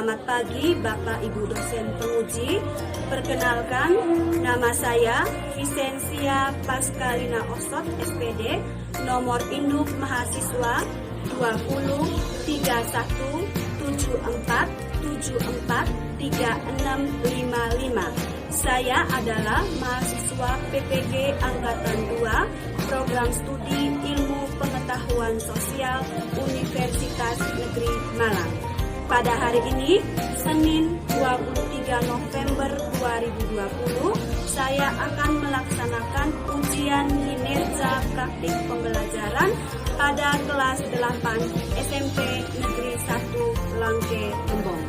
Selamat pagi Bapak Ibu dosen penguji. Perkenalkan, nama saya Vicensia Pascalina Osot SPD, nomor induk mahasiswa 203174743655. Saya adalah mahasiswa PPG Angkatan 2, Program Studi Ilmu Pengetahuan Sosial Universitas Negeri Malang. Pada hari ini, Senin 23 November 2020, saya akan melaksanakan ujian kinerja praktik pembelajaran pada kelas 8 SMP Negeri 1 Langke, Lembong.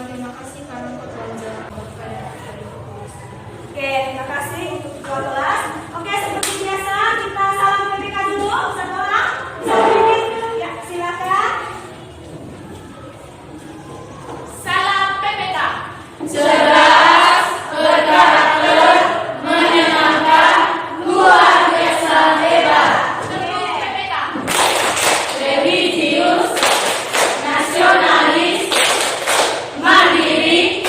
Terima kasih karena pertanyaan. Terima kasih untuk ketua kelas. Seperti biasa kita salam PPK dulu. Satu orang bisa berdiri? Ya, silakan. Salam PPK. Cerdas, berkarakter, menyenangkan, luar biasa hebat. Untuk PPK. Religius, nasionalis, mandiri,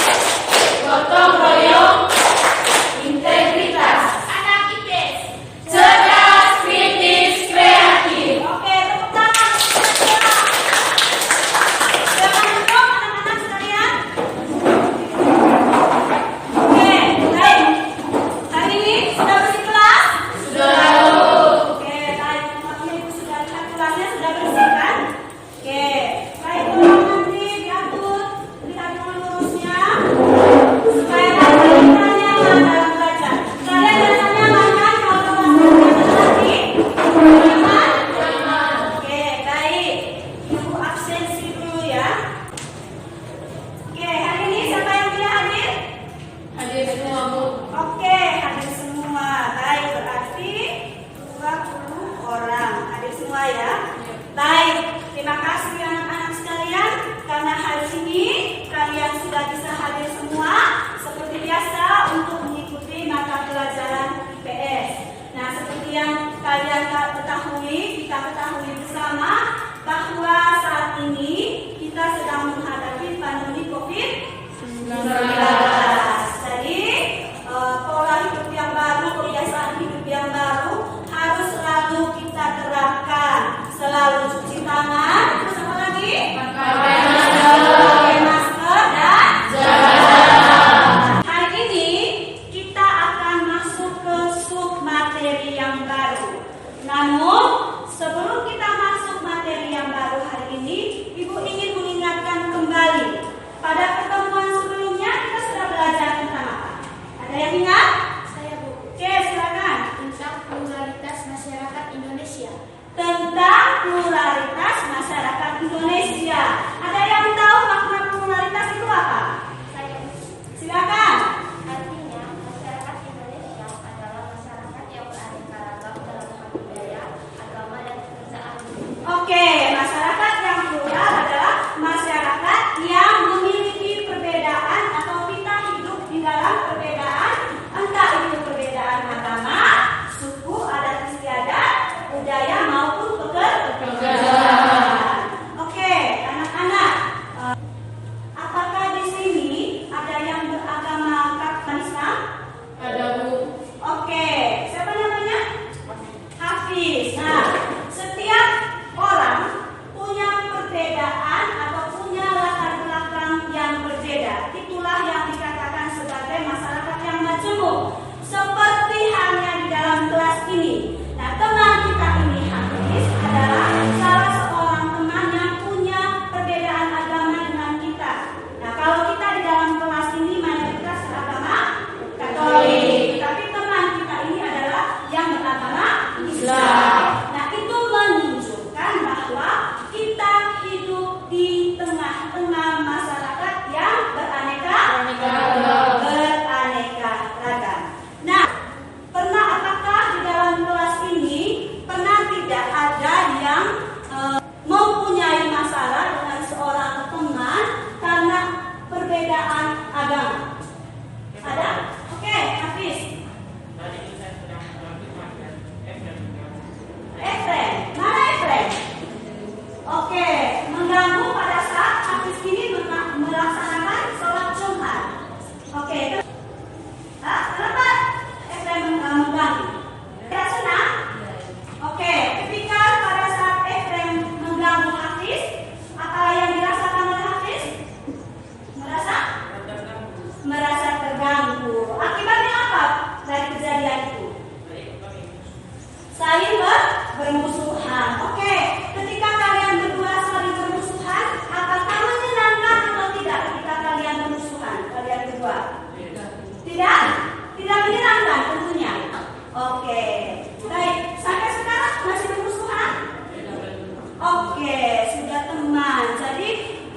gotong royong, integritas. Anak IPS, cerdas, kritis, kreatif. Tepuk tangan. Jangan duduk anak-anak sekalian. Baik. Hari ini sudah bersih kelas? Sudah. Baik. Nampaknya Ibu sudah lihat kelasnya sudah bersih kan? Baik, tolong nanti diatur, lihat dulu lurusnya, supaya nanti kita nyaman dalam belajar. Kalian merasa nyaman kan kalau kelas nanti? Nyaman? Baik. Ibu absensi dulu ya. Hari ini siapa yang tidak hadir? Hadir semua, Bu. Hadir semua. Baik, berarti 20 orang. Hadir semua ya. Baik, terima kasih anak-anak sekalian karena hari ini kalian sudah bisa hadir semua seperti biasa untuk mengikuti mata pelajaran IPS. Nah, seperti yang kalian ketahui, kita ketahui bersama bahwa saat ini kita sedang menghadapi pandemi COVID-19. Jadi, pola hidup yang baru, kebiasaan hidup yang baru harus selalu kita terapkan. Selalu cuci tangan, terus apa lagi? Pakai masker dan jaga jarak. Hari ini kita akan masuk ke sub materi yang baru. Namun sebelum kita masuk materi yang baru hari ini, Ibu ingin mengingatkan kembali pada pertemuan sebelumnya kita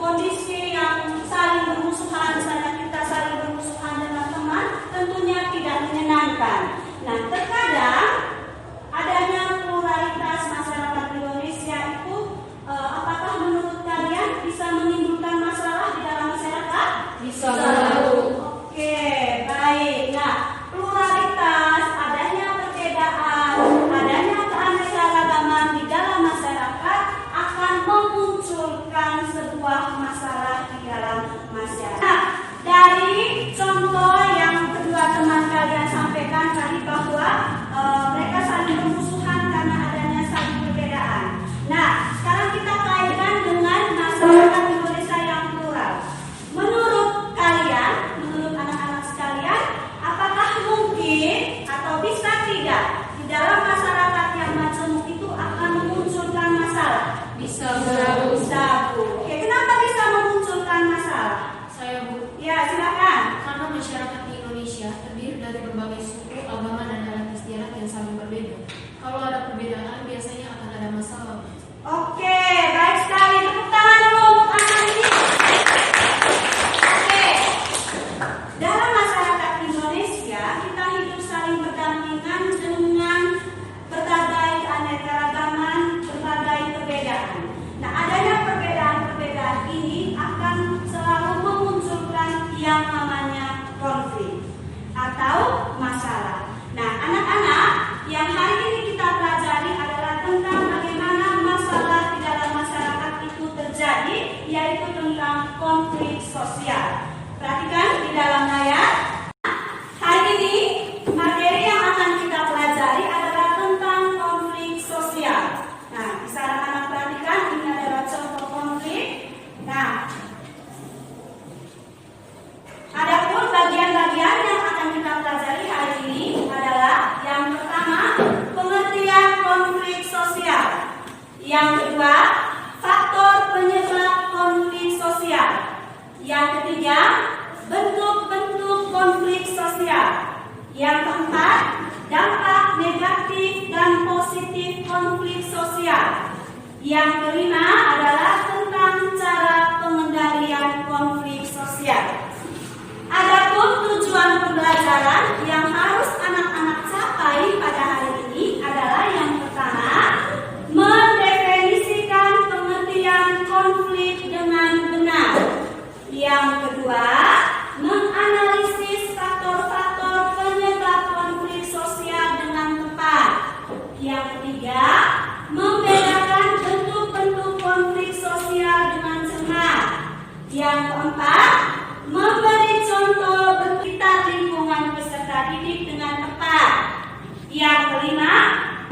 kondisi yang saling bermusuhan, misalnya kita saling bermusuhan dengan teman, tentunya tidak menyenangkan. Nah, terkadang adanya pluralitas masyarakat Indonesia itu apakah menurut kalian bisa menimbulkan masalah di dalam masyarakat? Bisa selalu. Oke, baik. Nah, pluralitas, adanya perbedaan, adanya keanekaragaman di dalam masyarakat akan memunculkan sebuah masalah di dalam masyarakat. Nah, dari contoh yang kedua teman kalian sampaikan tadi bahwa mereka saling bermusuhan karena adanya saling perbedaan. Nah, sekarang kita kaitkan dengan masyarakat Indonesia yang plural. Menurut kalian, menurut anak-anak sekalian, apakah mungkin atau bisa tidak di dalam masyarakat yang majemuk itu akan memunculkan masalah? Bisa selalu. Bisa, Bu. Oke, kenapa bisa memunculkan masalah? Saya, Bu. Ya, silakan. Karena masyarakat di Indonesia terdiri dari berbagai suku, agama, dan adat istiadat yang saling berbeda. Kalau ada perbedaan, biasanya akan ada masalah. Oke, baik sekali. Tepuk tangan dulu untuk anak ini. Oke, dalam masyarakat Indonesia kita hidup saling berdampingan dengan berbagai keanekaragaman, berbagai perbedaan. Nah, adanya perbedaan-perbedaan ini akan selalu memunculkan yang namanya konflik atau masalah. Nah, anak-anak, yang hari ini kita pelajari adalah tentang bagaimana masalah di dalam masyarakat itu terjadi, yaitu tentang konflik sosial. Perhatikan di dalam layar. Hari ini materi yang akan kita pelajari adalah tentang konflik sosial. Nah, bisa anak-anak perhatikan, ini adalah contoh konflik. Nah, adapun bagian-bagian yang akan kita pelajari hari ini adalah yang pertama, pengertian konflik sosial. Yang kedua, faktor penyebab konflik sosial. Yang ketiga, bentuk-bentuk konflik sosial. Yang keempat, dampak negatif dan positif konflik sosial. Yang kelima adalah tentang cara pengendalian konflik sosial. Adapun tujuan pembelajaran yang harus anak-anak capai pada hari ini adalah yang pertama, mendefinisikan pengertian konflik dengan benar. Yang kedua, menganalisis faktor-faktor penyebab konflik sosial dengan tepat. Yang ketiga, membedakan bentuk-bentuk konflik sosial dengan cermat. Yang keempat, memberi contoh sekitar lingkungan peserta didik dengan tepat. Yang kelima,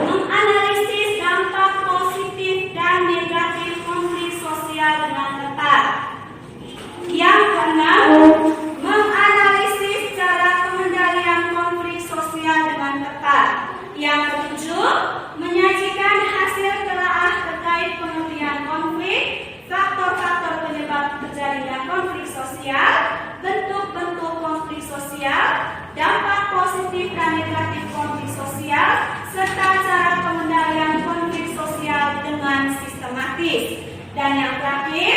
menganalisis dampak positif dan negatif konflik sosial dengan tepat. Yang keenam, menganalisis cara pengendalian konflik sosial dengan tepat. Yang ketujuh, menyajikan hasil telaah terkait pengertian konflik, faktor-faktor penyebab terjadinya konflik sosial, bentuk-bentuk konflik sosial, dampak positif dan negatif konflik sosial, serta cara pengendalian konflik sosial dengan sistematis. Dan yang terakhir,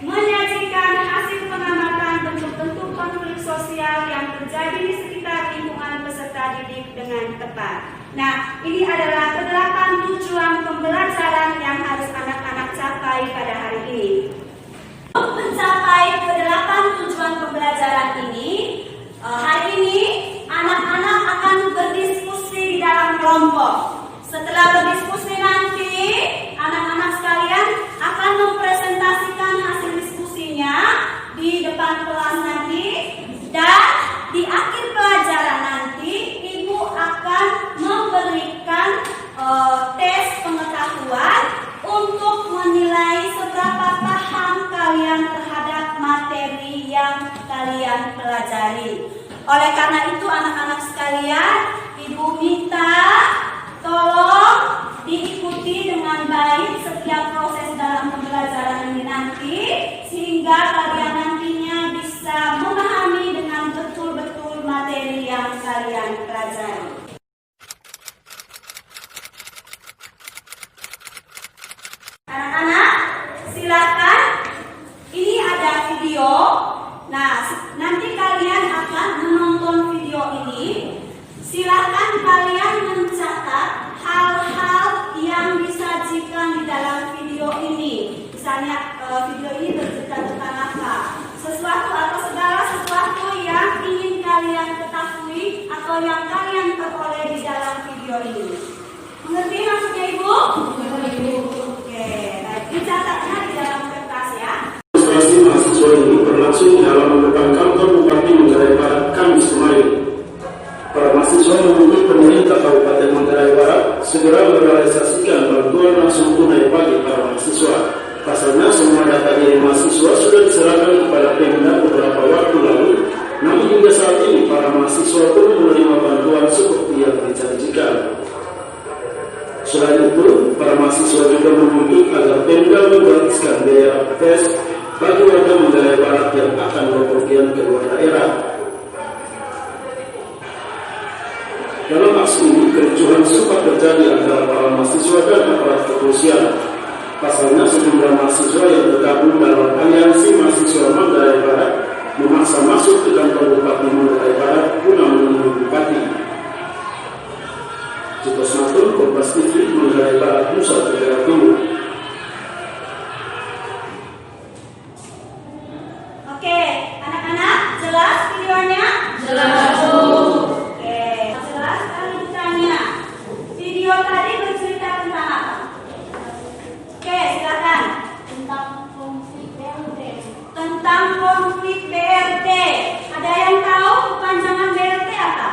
menyajikan hasil pengamatan bentuk-bentuk konflik sosial yang terjadi di sekitar lingkungan peserta didik dengan tepat. Nah, ini adalah ke-8 tujuan pembelajaran yang harus anak-anak capai pada hari ini. Untuk mencapai ke-8 tujuan pembelajaran ini, hari ini anak-anak akan berdiskusi di dalam kelompok. Setelah berdiskusi nanti, anak-anak sekalian akan mempresentasikan hasil diskusinya di depan kelas nanti, dan di akhir pelajaran nanti ibu akan memberikan tes pengetahuan untuk menilai seberapa paham kalian terhadap materi yang kalian pelajari. Oleh karena itu anak-anak sekalian, ibu minta tolong diikuti dengan baik setiap proses dalam pembelajaran ini nanti, sehingga kalian nantinya bisa memahami dengan betul-betul materi yang kalian pelajari. Anak-anak, silakan. Ini dari mahasiswa sudah diserahkan kepada Pemda beberapa waktu lalu, namun hingga saat ini para mahasiswa belum menerima bantuan seperti yang dijanjikan. Selain itu, para mahasiswa juga menuntut agar Pemda menggratiskan biaya tes bagi warga Manggala Barat yang akan bepergian ke luar daerah. Dalam aksi ini, kericuhan sempat terjadi antara para mahasiswa dan aparat kepolisian. Pasalnya, sejumlah mahasiswa yang tergabung dalam aliansi mahasiswa Manggala Barat memaksa masuk ke kantor Bupati Manggala Barat guna menemui Bupati. Citos Natun, Kompas TV, Manggala Barat, Nusa Tenggara Timur. Oke, anak-anak, jelas videonya? Jelas. Oke, jelas kali ditanya. Video tadi bercerita tentang apa? Oke, silakan. Tentang konflik BRT. Tentang konflik BRT. Ada yang tahu kepanjangan BRT apa?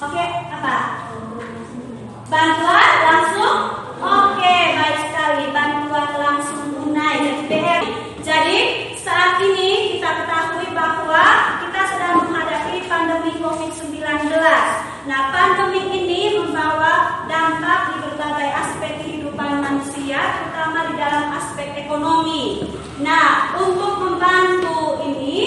Oke, apa? Bantuan langsung? Oke, baik sekali. Bantuan langsung tunai. Jadi BRT. Jadi saat ini kita ketahui bahwa kita sedang menghadapi pandemi COVID-19. Nah, pandemi ini membawa dampak di berbagai aspek kehidupan manusia, terutama di dalam aspek ekonomi. Nah, untuk membantu ini,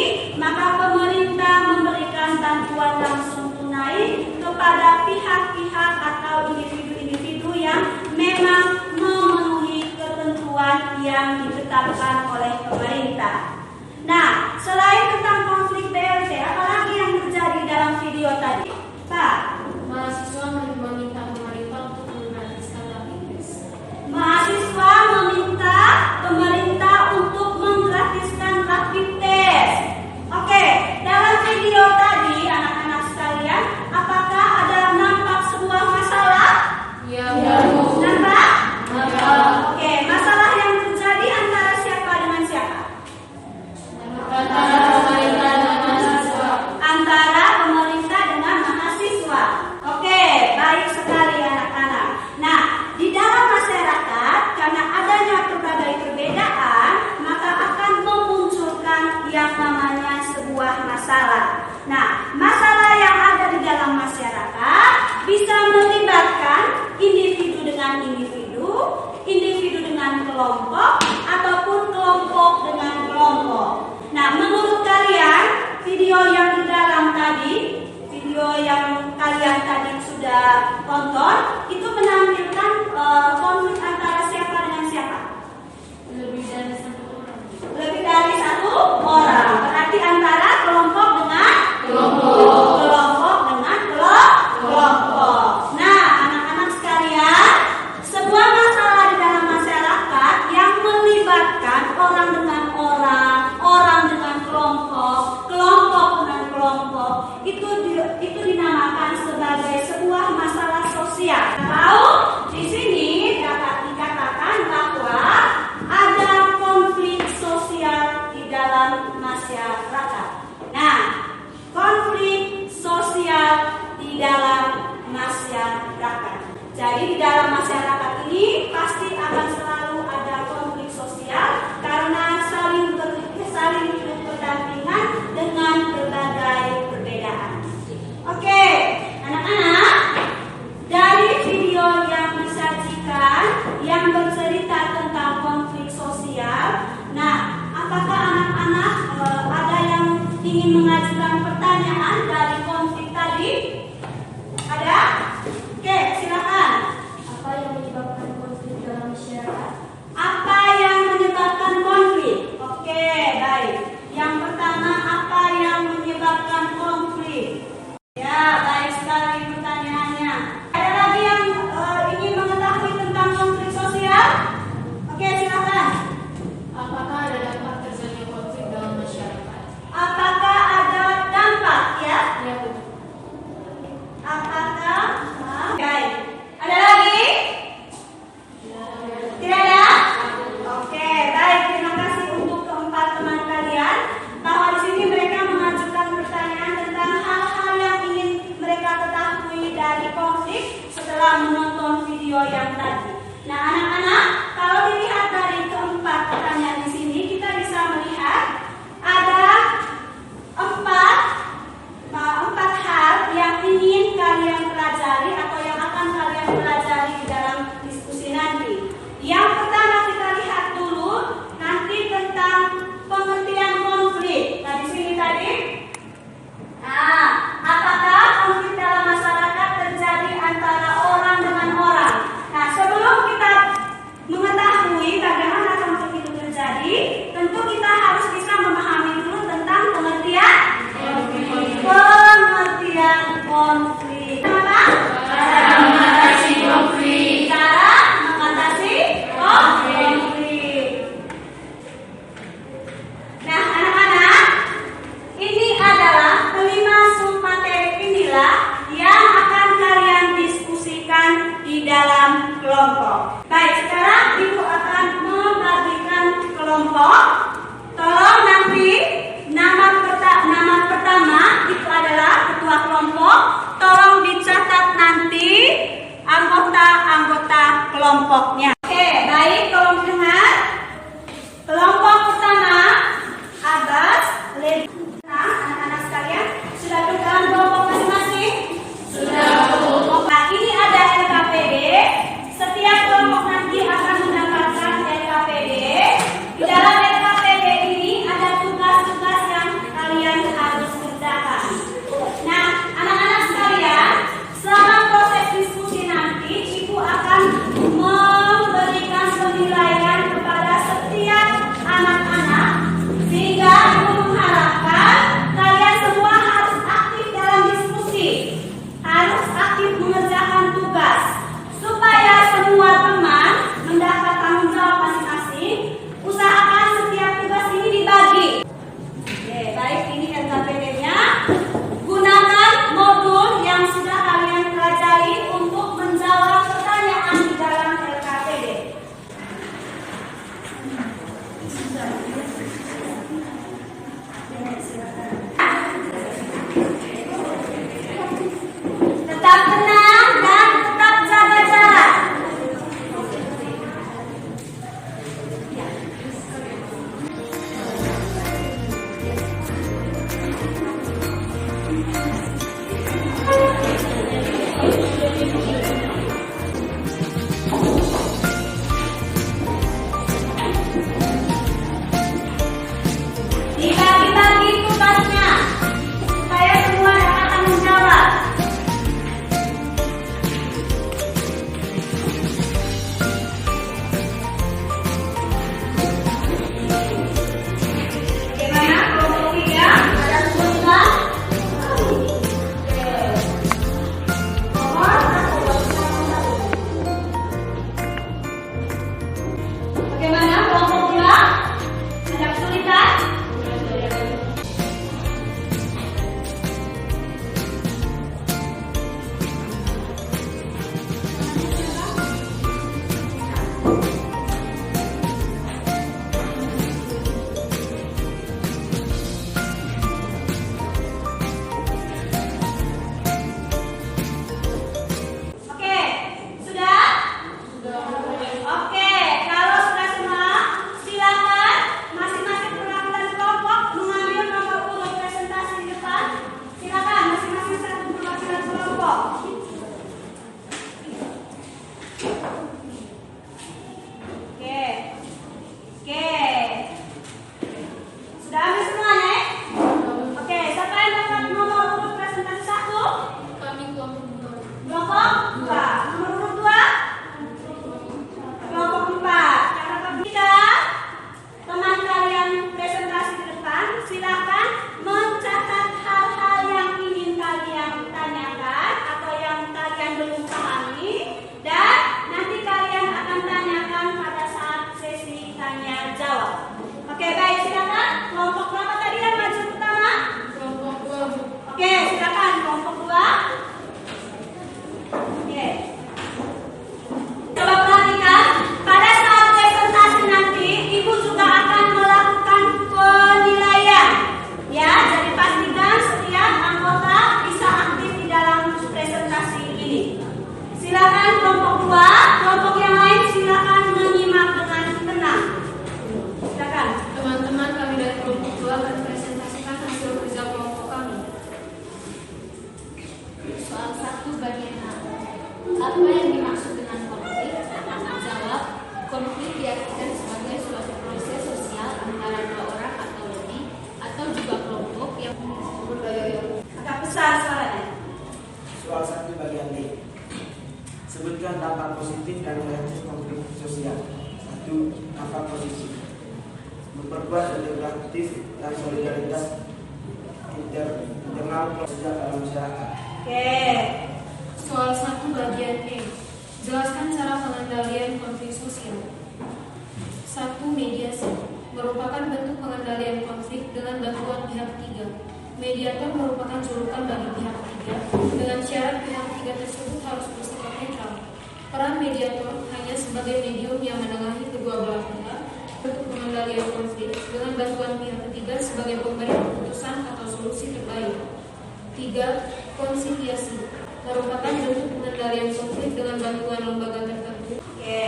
maka pemerintah memberikan bantuan langsung tunai kepada pihak-pihak atau individu-individu yang memang memenuhi ketentuan yang ditetapkan oleh pemerintah. Nah, selain tentang konflik BRT, apalagi yang terjadi dalam video tadi? Pak, Mahasiswa meminta pemerintah untuk menggratiskan rapid test. mahasiswa meminta pemerintah untuk menggratiskan rapid test. Oke, dalam video tadi anak-anak sekalian, apakah ada nampak sebuah masalah? Ya, Nampak? Ya. Oke, masalah yang terjadi antara siapa dengan siapa? Antara pemerintah dan mahasiswa. Antara pemerintah dengan mahasiswa. Oke, baik sekali. Tetap tenang dan tetap jaga jarak. Dibagi-bagi tugasnya supaya semua dapat tanggung jawab. Bagaimana kelompok 3? Ada kesulitan? Bagaimana kelompok 2? Ada kesulitan? Oke, sudah? Oke, kalau sudah semua, silakan masing-masing perwakilan kelompok mengambil nomor urut presentasi di depan. Silakan masing-masing satu perwakilan kelompok. Oke, oke, sudah ambil semuanya ya? Oke, siapa yang dapat nomor urut presentasi 1? Kami kelompok 2. Kelompok 2. Nomor urut 2? Kelompok 4. Cara kita, teman kalian presentasi di depan, silakan mencatat hal-hal yang ingin kalian tanyakan atau yang kalian belum pahami, dan nanti kalian akan tanyakan pada saat sesi tanya jawab. Oke, baik, silakan. Kelompok berapa tadi yang maju pertama? Kelompok 2. Oke, silakan kelompok 2. Oke. Coba perhatikan, pada saat presentasi nanti, Ibu juga akan melakukan penilaian. Ya, jadi pastikan setiap anggota bisa aktif di dalam presentasi ini. Silakan kelompok 2, kelompok yang lain silakan menyimak dengan tenang. Silakan. Teman-teman kami dari kelompok 2 akan presentasikan hasil kerja kelompok kami. Soal 1 bagian A. Apa yang dimaksud dengan konflik? Jawab, konflik diartikan sebagai suatu proses sosial antara dua orang atau lebih, atau juga kelompok yang Agak besar suaranya. Soal 1 bagian D. Sebutkan dampak positif dan negatif konflik sosial. 1. Dampak positif: memperkuat integratif dan solidaritas internal sosial dalam masyarakat. Oke. Soal 1 bagian E. Jelaskan cara pengendalian konflik sosial. 1. Mediasi merupakan bentuk pengendalian konflik dengan bantuan pihak ketiga. Mediator merupakan julukan bagi pihak ketiga dengan syarat pihak ketiga tersebut harus bersifat netral. Peran mediator hanya sebagai medium yang menengahi kedua belah pihak untuk pengendalian konflik dengan bantuan pihak ketiga sebagai pemberi keputusan atau solusi terbaik. 3. Konsiliasi merupakan bentuk pengendalian konflik dengan bantuan lembaga tertentu. Oke.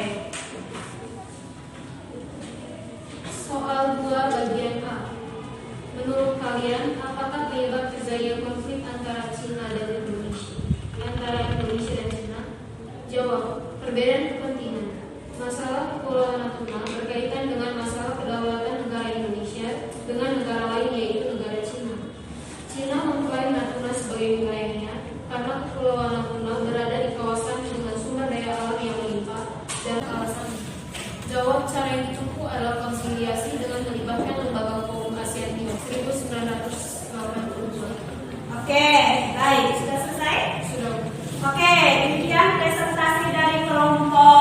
Soal 2 bagian A. Menurut kalian, apakah penyebab terjadinya konflik antara Cina dan Indonesia? Antara Indonesia dan Cina? Jawab, perbedaan kepentingan. Masalah Kepulauan Natuna berkaitan dengan masalah kedaulatan negara Indonesia dengan negara lain, yaitu negara Cina. Cina mengklaim Natuna sebagai wilayahnya karena Kepulauan Natuna berada di kawasan dengan sumber daya alam yang melimpah dan kawasan. Jawab, cara yang ditempuh adalah konsiliasi dengan melibatkan lembaga forum ASEAN Timur 1982. Oke, baik. Sudah selesai? Sudah. Oke, demikian presentasi dari kelompok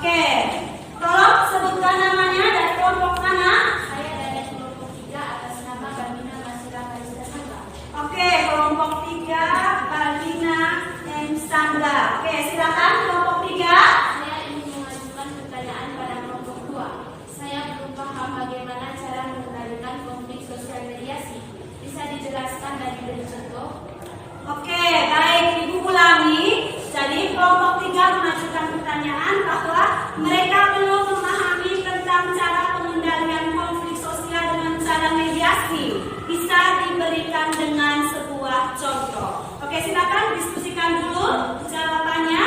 Oke, tolong sebutkan namanya dari kelompok mana? Saya dari kelompok 3 atas nama Bambina Masira Kalista Sangga. Oke, kelompok 3 Balina M. Sangga. Oke, silakan kelompok 3. Saya ingin mengajukan pertanyaan pada kelompok 2. Saya belum paham bagaimana cara mengendalikan konflik sosial mediasi. Bisa dijelaskan dan diberi contoh? Oke, baik, Ibu ulangi. Jadi kelompok 3 mengajukan pertanyaan bahwa mereka belum memahami tentang cara pengendalian konflik sosial dengan cara mediasi. Bisa diberikan dengan sebuah contoh. Oke, silakan diskusikan dulu jawabannya.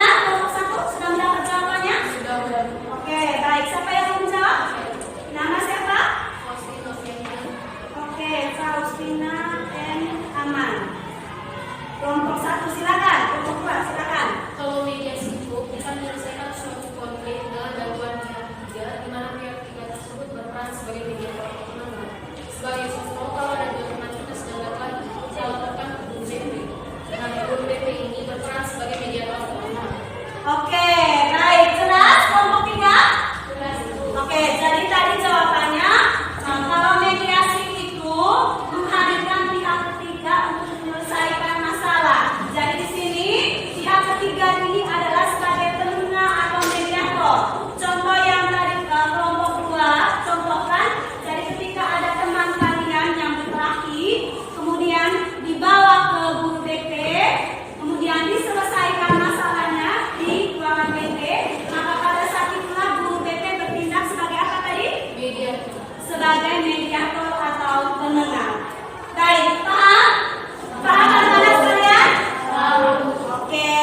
Nah, kelompok 1 sudah mendapat jawabannya? Sudah. Oke, baik. Siapa yang mau menjawab? Nama siapa? Faustina Fianina. Oke, Faustina M. Aman. Kelompok 1 silakan. Kelompok 2 silakan. Kalau mediasi itu bisa menyelesaikan suatu konflik dengan bantuan pihak ketiga, di mana pihak ketiga tersebut berperan sebagai mediator atau penengah. Sebagai contoh, kalau ada dua teman kita sedang dapat melaporkan ke guru BP, nah guru BP ini berperan sebagai mediator atau penengah. Oke, baik. Jelas kelompok 3? Jelas. Oke, jadi tadi jawabannya kalau mediasi itu menghadirkan pihak ketiga untuk menyelesaikan masalah. Jadi di sini pihak ketiga ini adalah sebagai penengah atau mediator. Contoh yang tadi kelompok 2 contohkan, jadi ketika ada teman kalian yang berkelahi, kemudian dibawa ke guru BP, kemudian diselesaikan masalahnya di ruangan BP, maka pada saat itulah guru BP bertindak sebagai apa tadi? Mediator. Sebagai mediator atau penengah. Baik, paham? Paham anak-anak sekalian? Oke,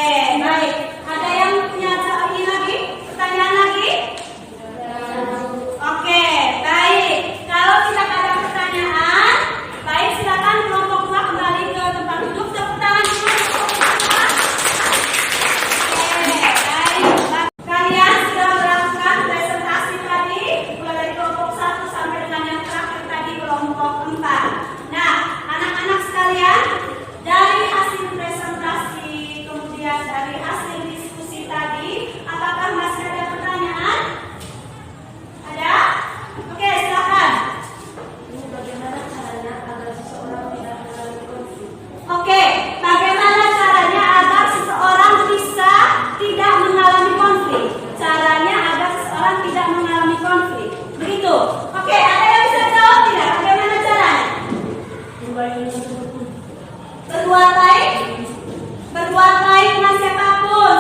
baik. Ada yang punya ini lagi? Pertanyaan lagi? Oke, baik. Kalau tidak ada pertanyaan, baik silakan kelompok 2 kembali ke tempat duduk. Tepuk tangan dulu. Oke, baik. Kalian sudah melakukan presentasi tadi, mulai dari kelompok 1 sampai dengan yang terakhir tadi kelompok 4. Nah, anak-anak sekalian, dari hasil presentasi, kemudian dari hasil diskusi tadi, apakah masih ada pertanyaan? Ada? Oke, silakan. Bagaimana caranya agar seseorang tidak mengalami konflik? Oke, bagaimana caranya agar seseorang bisa tidak mengalami konflik? Caranya agar seseorang tidak mengalami konflik. Begitu. Oke, ada yang bisa jawab tidak? Bagaimana caranya? Berbuat baik dengan siapapun.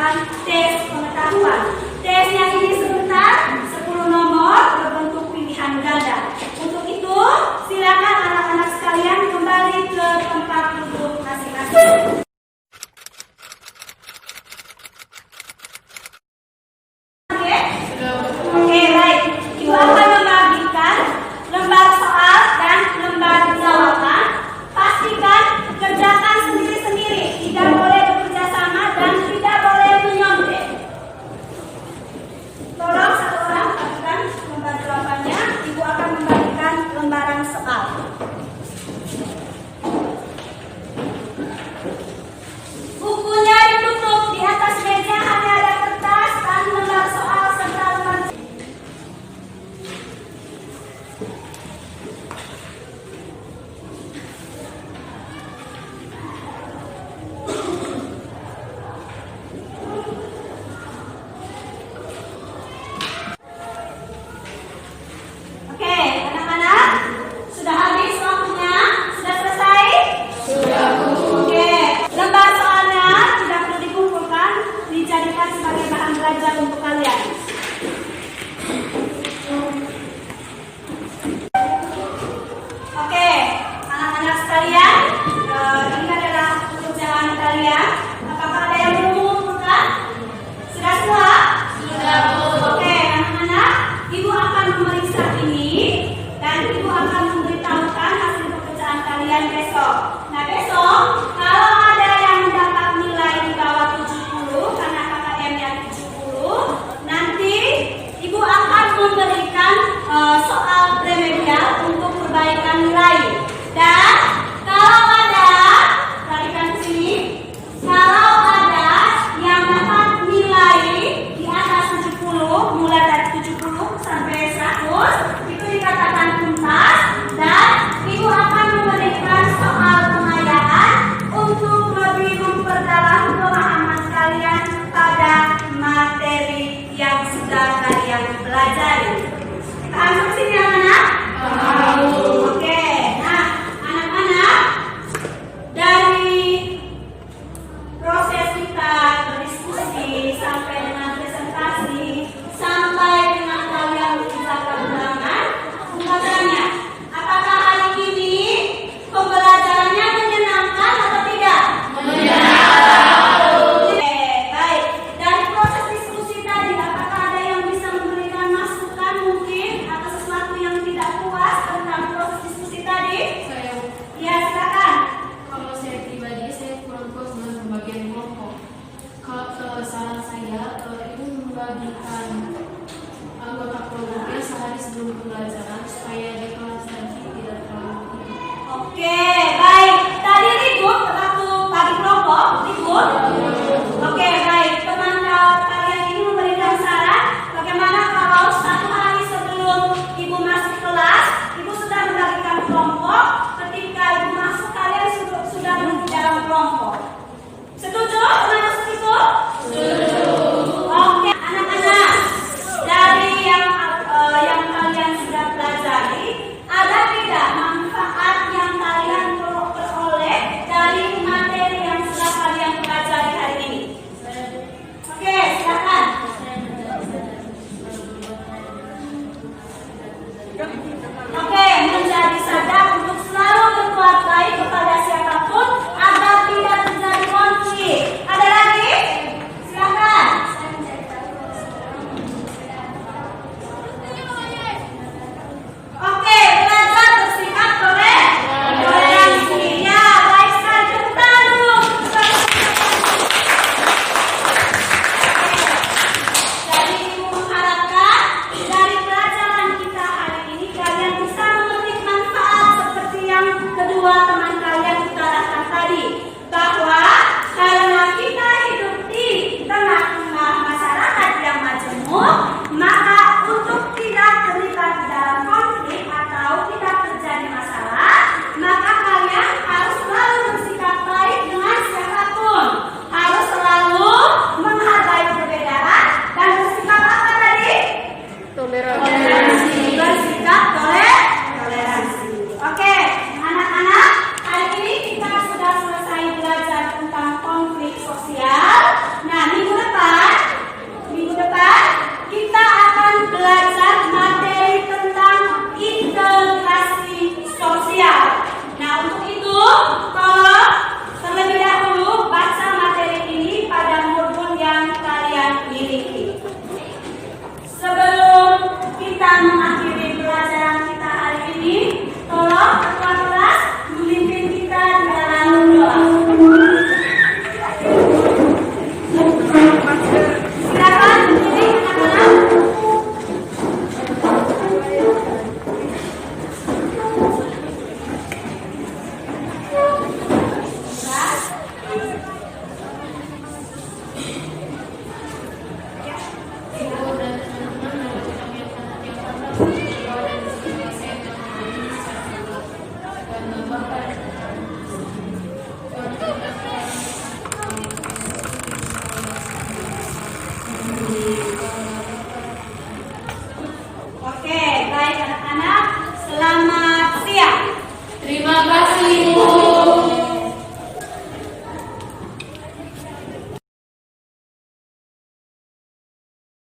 melakukan tes pengetahuan. Tesnya ini sebentar, 10 nomor berbentuk pilihan ganda. Untuk itu, silakan anak-anak sekalian kembali ke tempat duduk masing-masing. Oke, baik. Ibu akan membagikan lembar soal dan lembar jawaban. Pastikan kerjakan sendiri-sendiri, tidak boleh bekerja sama dan tidak boleh menyontek. Tolong satu orang bagikan lembar jawabannya. Ibu akan membagikan lembaran soal. Bukunya ditutup, di atas meja hanya ada kertas dan lembar soal serta lembar. Oke, anak-anak, sudah habis waktunya? Sudah selesai? Sudah, Bu. Oke, lembar soalnya tidak perlu dikumpulkan, dijadikan sebagai bahan belajar untuk kalian. Oke, anak-anak sekalian, ini adalah pekerjaan kalian. Apakah ada yang belum mengumpulkan? Sudah semua? Sudah, Bu. Oke, anak-anak, Ibu akan memeriksa ini dan Ibu akan memberitahukan hasil pekerjaan kalian besok. Nah, besok kalau ada yang mendapat nilai di bawah 70 karena KKM-nya 70, nanti Ibu akan memberikan soal remedial untuk perbaikan nilai. Dan kalau ada, perhatikan ke sini, kalau ada yang dapat nilai di atas 70, mulai dari 70 sampai 100, itu dikatakan tuntas dan Ibu akan memberikan soal pengayaan untuk lebih memperdalam pemahaman kalian pada materi yang sudah kalian pelajari. Paham sampai sini anak-anak? Paham. Oke, nah anak-anak, dari proses kita berdiskusi sampai dengan presentasi sampai dengan kalian mengerjakan ulangan, tanya, apakah hari ini pembelajarannya menyenangkan atau tidak? Menyenangkan. Oke, baik. Dari proses diskusi tadi, apakah ada yang bisa memberikan masukan mungkin atau sesuatu yang tidak puas tentang proses diskusi tadi? Saya, Ya, silakan. kalau saya pribadi, saya kurang puas dengan pembagian kelompok. Kalau saran saya, itu membagikan anggota kelompoknya sehari sebelum pembelajaran supaya di kelas nanti tidak terlalu tinggi. Oke, baik. Tadi ribut waktu bagi kelompok, ribut. Oke, baik. Teman kalian ini memberikan saran bagaimana kalau 1 hari sebelum Ibu masuk kelas, Ibu sudah membagikan kelompok. Ketika Ibu masuk, kalian sudah duduk di dalam kelompok.